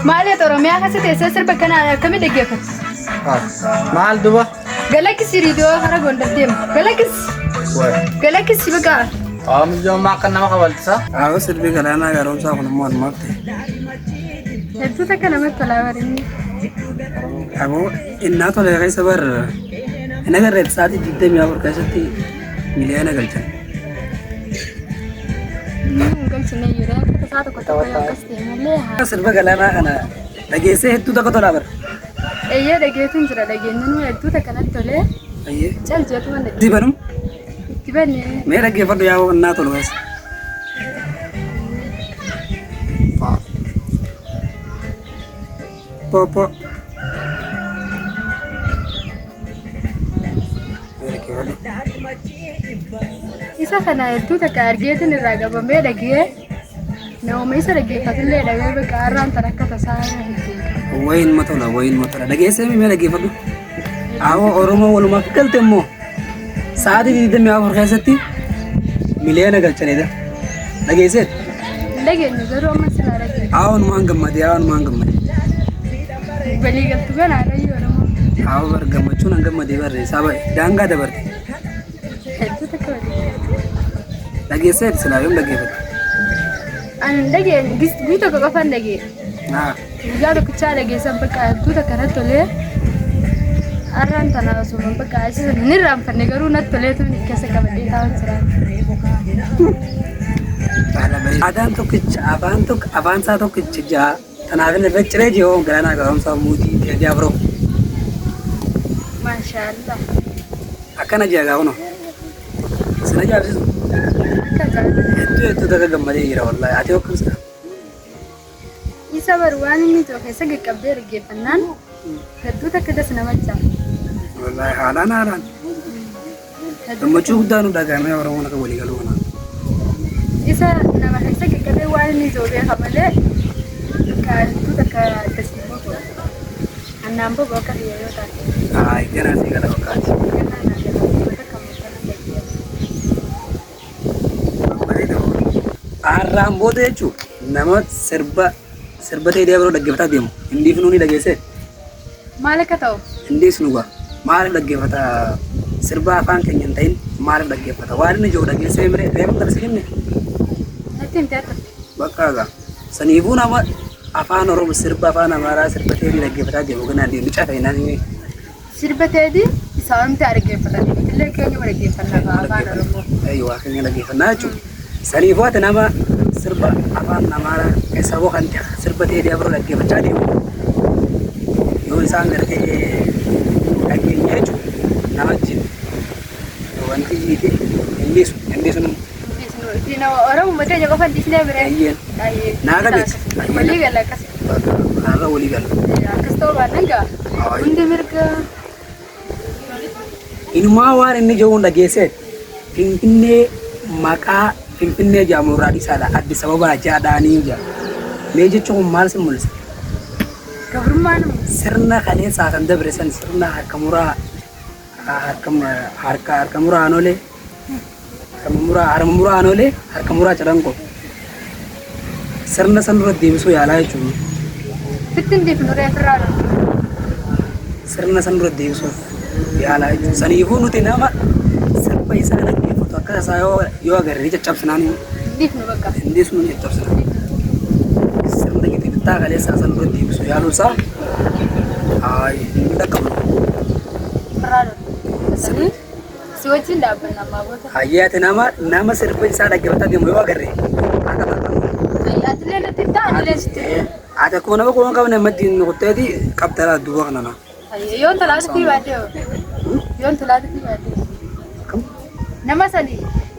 مالي ترى ما حسيت أساسا بكنا كم دقيقة maal duba قالك سيريدو هرا قندتيم قالك سيبقى amjo makan nama kabalsa Aku sirbi kalana garum sa kono mon mate. هدو تكنا مثلا ورني Aku inna to le kai sabar. Ina ga red saati jidde mi abur kasati miliana galchan. قلت سنة يورا كتساعد كنت أقول قصدي مليها Sirbi kalana kana lagi se hettu ta koto labar. أيه دقيقة تنزل دقيقة هدو تكنا تولي Ayye. جل جت من Di banum. تبني Me lagi fadu ya inna to loes. Popo. إذا كنا هدو تكارجيت نراجع بمية دقيقة نوم إذا دقيقة فتلة دقيقة بكاران تركت تساعد Wain matola lagi se me lagi fadu. Aku oromo waluma kalte mo. Saati jidde mi abur kasati miliana galchan ida. Lagi se دقيقة نزرو مثلا رجع awon man gammade بلي قلت بنا على يورا aw bar gammachun an gammade bar saba danga da bar هدو تكنا lagi se salayum lagi fadu. أنا دقيقة قلت كفن دقيقة Ha. Jalo kuchale gesa mpaka tuta karato le arran tana so mpaka asisa niram fanne garu na tole tu kese kabadi tawan sira Adaan tokkicha afaan isaa tokkicha jaa tanaaf illee beektiree jiru galaanaa gabaamsaa muutii deebi'aa biroo mashallah akkana jaagaa kuno sina jaabsisu kaka hedduu takka gammadee jira wallaahi ati hokkamsa isa barwani ni to kese gakabde regefannan heddu takka sinamacha wallaahi haalaan gammachuu guddaa nu dhagaamee oromoon akka walii galuu kana isa nama kese gakabde wani ni zo be kamale ka heddu takka tasimo to annambo boka yota ay ganaa si gala fakkaati harraan booda jechuun nama sirba ta'ee biroo dhaggeeffataa deemu indiif nuuni dhageesse malaka taw indiis nuga maaliif dhaggeeffata sirba afaan keenya hin ta'in maaliif dhaggeeffata waan inni jiru dhageessee miree reefu darsi kenne natim teata bakka egaa saniifuu nama afaan oromoo sirba afaan amaaraa sirba ta'ee dhaggeeffataa deemu ganaan deemu caafa hinaan himee sirbateedi isaanumti argeeffatanii illee keenya wargeeffannaa afaan oromoo waa keenya dhaggeeffannaa jechuudha saniifuu ati nama sirba afaan amaaraa saboo kan ta'e sirba ta'ee biroo dhaggeeffachaa deemu yoo isaan gartee dhageenya jechuudha nama jin wanti jiite hindisu Dina orang mata jaga fan di sini bere. ayyen naa gabeet Wali gala kas. har'a walii gala Kas tau banan ga. Undi mereka. inumaa waan inni jiruun dhageesse finfinnee maqaa finfinnee jaamurraa dhiisaadha Addis Ababaa jaadhaanii jira mee jechuun maal sin mul'isa Kaburman. sirna kaleessaa kan dabre san sirna harka muraa anolee harma muraa anolee harka muraa calanqoo sirna san dura deebisuu yaalaa jechuudha Fitin di penure terang. sirna san dura deebisuuf yaalaa jechuudha saniifuu nuti nama sirba isaa dhaggeeffatu akka isaa yoo agarre caccabsinaan Di penure ka. innis nu caccabsinaan sirna gidibittaa kaleessaa san dura deebisuu yaaluu isaa hin dhaqqabnu. Terang. Sini. Siwajin dah pernah mabot. Hayyaati nama sirba isaa dhaggeeffataa deemu yoo agarre akka tattamu. Atile na tita atile situ. Ati akkuma nama kunuun qabne maddiin nuqutteeti qabdala duuba kanana. Yon telat ti bade. Yon telat ti bade. Kam? Nama sani.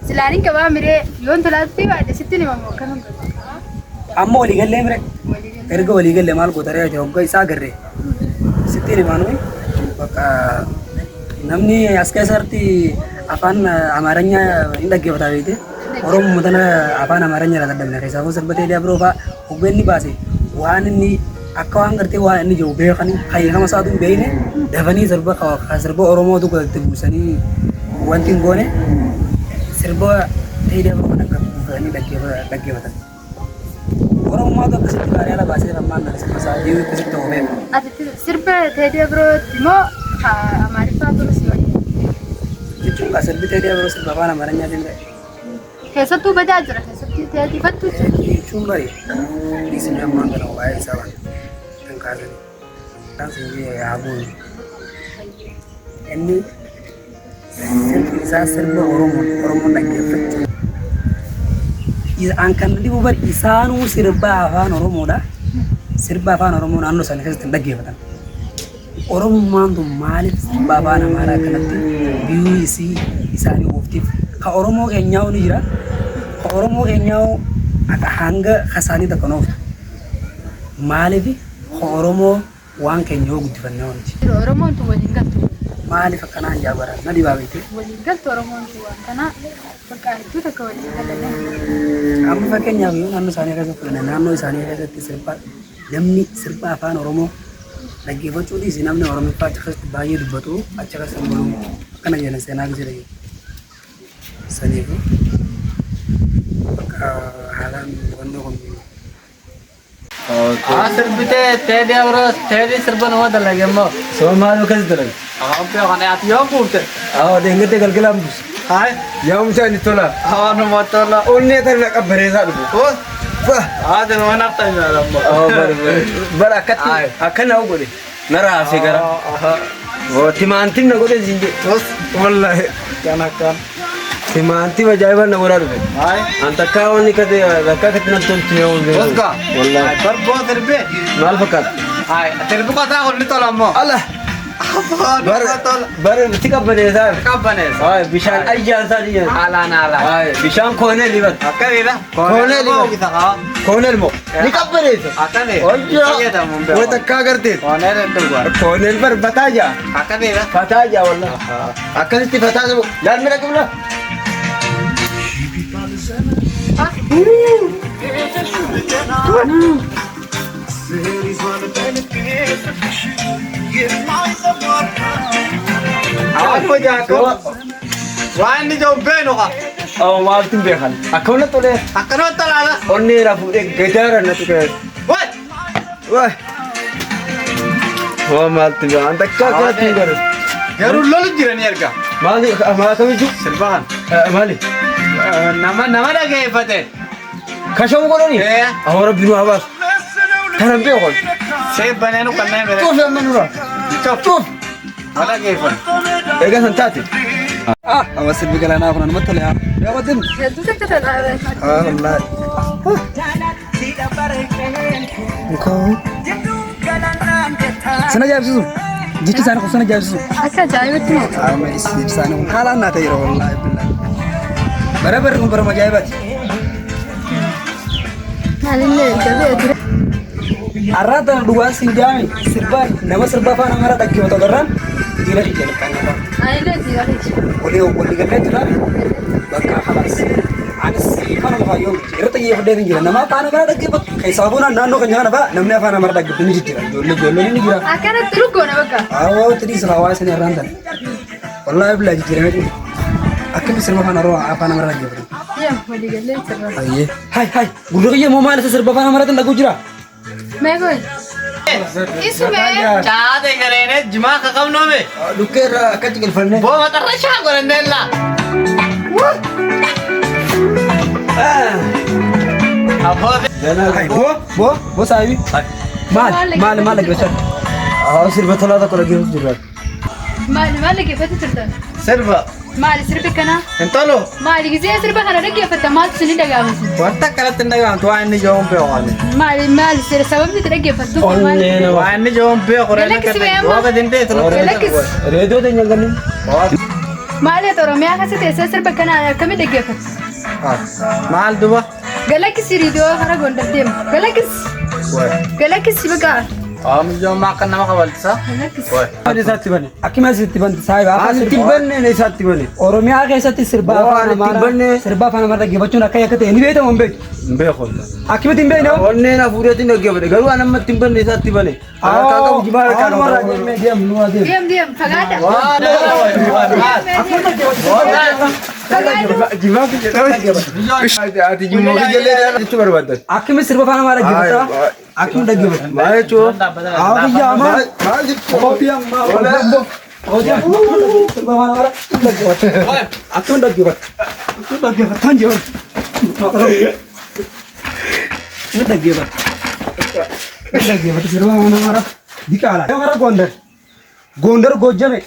Silarin ka ba mire yon telat ti bade situ ni mamu kan. Amma walii gallee mire erga walii gallee maal gootaree ati hoggaa isaa agarre sitti himaanu bakka namni as keessatti afaan amaaranyaa hin dhaggeeffataa beekte oromoo mutana afaan amaaranyaa irraa dadhabne keessaa sirba ta'ee biroo fa'aa hoggaa inni baase waan inni akka waan gartee waan inni jiru beekanii hayyama isaatu hin beekne dafanii sirba oromoo tokko itti buusanii wanti hin goone sirba ta'ee biroo kan akka buufanii dhaggeeffatan. Oromummaa tokko sitti baaree ala baasee rammaan dhala sirba isaa deebii akkasitti ta'uu beeku. Ati sirba Teedii Afrooti moo Amaariffaa turus yoo Jechuun kan sirbi Teedii Afroo sirba afaan Amaaranyaatiin ta'e. keessattuu badaa jira keessatti Teedii fattu jira. Jechuun bari dhiisni ammaan kana waa'ee isaa waan kan kaasanii. Kan sinjii yaabuun. Inni sirbi isaa sirba Oromoon dhaggeeffachuu. An kan dhibu bari isaanuu sirba afaan Oromoodha. Sirba afaan Oromoo naannoo sana keessatti hin dhaggeeffatan. Oromummaan tun maaliif sirba afaan Amaaraa kanatti biyyuu isaanii ooftiif ka Oromoo keenyaa ni jira. Ka Oromoo keenyaa akka hanga kasaanii tokko nooftu. Maaliif ka Oromoo waan keenya yoo guddifannee wanti. Oromoon tun waliin galtu. Maaliif akkanaan jaabara na dhibaa beekte. Waliin galtu Oromoon tun waan kana bakka hedduu takka waliin galanne. Amma fakkeenyaaf yoo naannoo isaanii keessatti fudhanne naannoo isaanii keessatti sirba namni sirba afaan Oromoo dhaggeeffachuu dhiisi namni Oromiffaa achi keessatti baay'ee dubbatu achi keessatti bulu akkana jedhan seenaa gisira saniifu bakka haalaan wanni kun sirbitee Teedii Afroo Teedii sirba nama dalage immoo. Soomaaluu kasi dalage. Beeku kana ati yoo buufte. Deengate galgalaan buusa. Hai. Yaa'umsa inni tola. Numa tola. Onnee tan laqa bareedaa dhufu. Ati nama nafta nyaara immoo. Bara akka na godhe na raase gara. Timaantiin na godhe zinje. Wallahi. Kana kan. Timaantiin ajaa'iba na godhaa dhufe. Hai. Anta kaawwanni kate akka kate na toltu yoo ta'u. Oska. Wallahi. Barboo sirbe. Maal fakkaata? Hai. Sirbi qotaa kun ni tola immoo. Allah. Bara tola. Bara itti qabbaneesaa. Qabbanees. Bishaan ayyaasaa diyan. Alaan alaan. Bishaan koonee liban. Akkamiidha? Koonee liban. Kooneel moo? Ni qabbaneessa. Akkami. Fayyadamuun beeku. Wata akka agartee. Kooneel hedduu gaarii. Kooneel bar bataa jaa. Akkamiidha? Bataa jaa wallah. Akkasitti bataa jiru. Yaadni dhaqibna. Aku jago. Waan ni jauh beno ka. Maaltu beekan. Akkana tolee. Akkana talaala. Onni rafuudhee gitaara natti kee. What? Wah. Maaltu beekan. Takka akkatti hin garu. Garuu lolu jiranii erga. Maali kamichu? Sirbaan. Maali? Nama dhageeffate. Kashamu godhani? Ahora binu habaas. Kanan beekon. Seebbanee nu kanneen bere. Tuuf yamma nura. Tuuf. Ma dhageeffan. Egaa san taate. Awa sirbi galaanaa kun anumatti tolee haa. Yaabbatin. Hedduu takka talaala. Wallaahi. Sana ajaa'ibsiisu. Jechi isaanii kun sana ajaa'ibsiisu. Akka ajaa'ibatti moo? Jechi isaanii kun haalaan naa ta'eera wallaahi billahi. Bara barri kun bara ajaa'ibaati. Maalillee jabee ture. Arrata dhugaan siin jaami sirbaan nama sirba afaan Amaaraa dhaggeeffatu agarraan dhiira ijala kan nama. Anillee jireenya. Walii galee jira bakka halaas. Anis kana lafaa yoo irratti xiyyeeffadhee hin jira nama afaan Amaaraa dhaggeeffatu keessaa bu'uun naannoo keenya kana ba'a namni afaan Amaaraa dhaggeeffatu ni jira ijoolleen ni jira. Akkanatti luggoona bakka. Awwaa tiriis hawaasa sanii arraan tan. Wallaahi billahi jijjiirame dhufu. Akkamitti sirba afaan Amaaraa dhaggeeffatu. Yaa walii galee sirba. Ayyee. Hai gurra kiyya moo maal isa sirba afaan Amaaraa dhaggu jira? Meeqoon? Isumee. Caate gareene jimaa kakabnoome. Dukkeerra akkatti galfanne. Boo matarra shaa godhanneella. Abboote. Hai bo saahibi. Maal dhaggeeffatan? Sirba tolaa tokko dhaggeeffatu jira. Maal dhaggeeffatu turtan? Sirba. Maali sirbi kana? Intolo. Maali gisee sirba kana dhaggeeffata maaltu isin dhaga'amasi? Wanta kanatti hin dhaga'amtu waan inni jahuun beeku. Maali sababni itti dhaggeeffattu maali? Waan inni jahuun beeku. Waa gadi hin beektu. Reediyoo teenya ganin. Maali Oromiyaa keessatti eessa sirba kana akkamitti dhaggeeffatu? Maal duba? Galakkisi riidiyoo hara gondar deema. Galakkisi bagaa. Mijoommaa akka nama kabalchisa. Ani isaatti bane. Akkuma asitti banti saahiba. Ani itti banne isaatti bane. Oromiyaa keessatti sirba afaan Amaaraa dhaggeeffachuun akka yakka ta'e ni beekamu hin beeku. Hin beeku. Akkamitti hin beekne? Onneen hafuureetiin dhaggeeffate garuu an amma itti banne isaatti bane. Harkaa qabu jibaa harkaa qabu. Deem fagaadha. ati jimmo gele itu barbada आँख में सिर्फ फाना मारा गिरता आँख में डग गया mai cho आओ भैया अम्मा ओ भैया अम्मा ओ जा सिर्फ फाना मारा डग गया आँख में डग गया थान जो ये डग गया सिर्फ फाना मारा दिखाला हमारा गोंदर गोज्जा में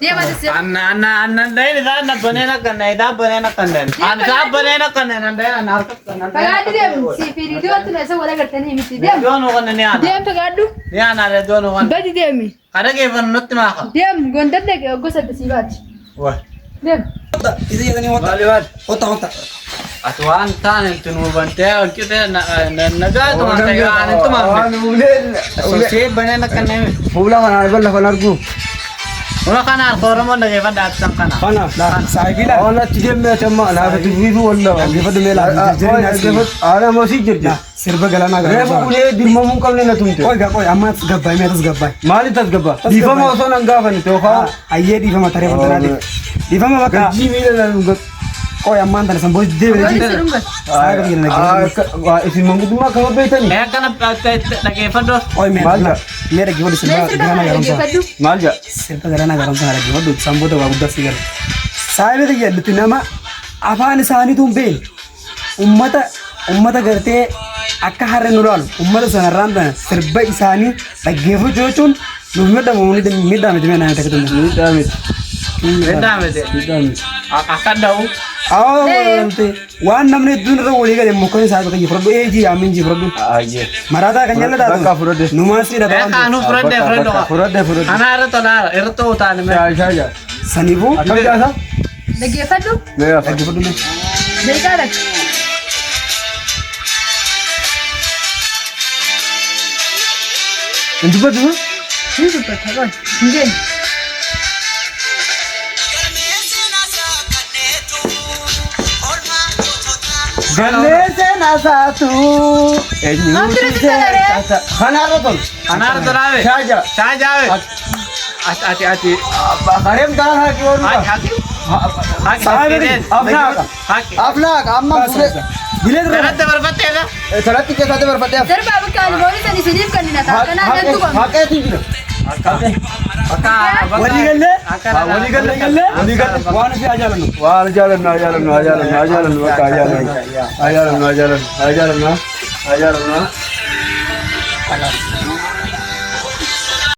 dia masih siap Anna dai da na banana kan dai da banana kan dai. An sa banana kan dai nan dai anar kan nan. pagadu dia si video tu nasa wala करते नहीं मिट्टी dia Dono kan ne ana. dia pagadu Ne ana le dono kan. badi dia mi Ada ke van nut ma ka. dia gondar dek gosa desibat Wah. dia इसे ये नहीं होता होता Atuan tan itu nu bante kita naga tu mata ya an tu ma. So se banana kan ne. pula kana balla kana argu Una kana kormo nage van dat sang kana. फाना ला cycle ona tijem me chamma la tu vidu walla gift में ला जरी ना ara mosi jirja सिर्फ गला ना re गला ule dimma mun kamne na tumte कोई अम्मा गब्बाई मैं तो गब्बाई mali tas gaba difa ma so nan gafa ni to kha आइए दीपा मत रे बंदरा दी दीपा में बका ji mi na nunga कोई अम्मा अंदर संबोध दे दे जी serunga साइकिल गिरने लगी isi mangu duma ka be tani Eh kana nage van dos. ओए मेरा गिफ्ट सिर्फ गला गरम सा pagadu malja सिर्फ गला ना गरम सा गिफ्ट संबोध बाबू दस सिगर साइब दे ये लतिनमा अफान सानी तुम बेल उम्मत करते akka harre nural ummata sana randa sirba isani dagefu jochun numeda mumuni de midda me de na ta kutum Beda me de. Akan dau. aw ante wan namne dun ro woli gale mo ko sa ka yifro e ji amin ji fro aye marada kanyalla da Baka furode. numasi da Eh kanu frende frendo. furode Ana ara to na erto utane me. ja ja sanibu akam ja sa lagi pagadu me ya dagefu dum dari karak indu badu itu pagadu ngen galle se na sa tu Antara kita ada. khana ro ton Ana ara to na shaja Saja we. Ati. barem da ha ki or Haki. apna amma pure dile ro Berate berbate ka? salati ke sath barpate Sir babu kan boli tani sidip kan na ta kana dan tu ha ke ti wali galle wali galle wan fi ajalanu wal jalan ajalan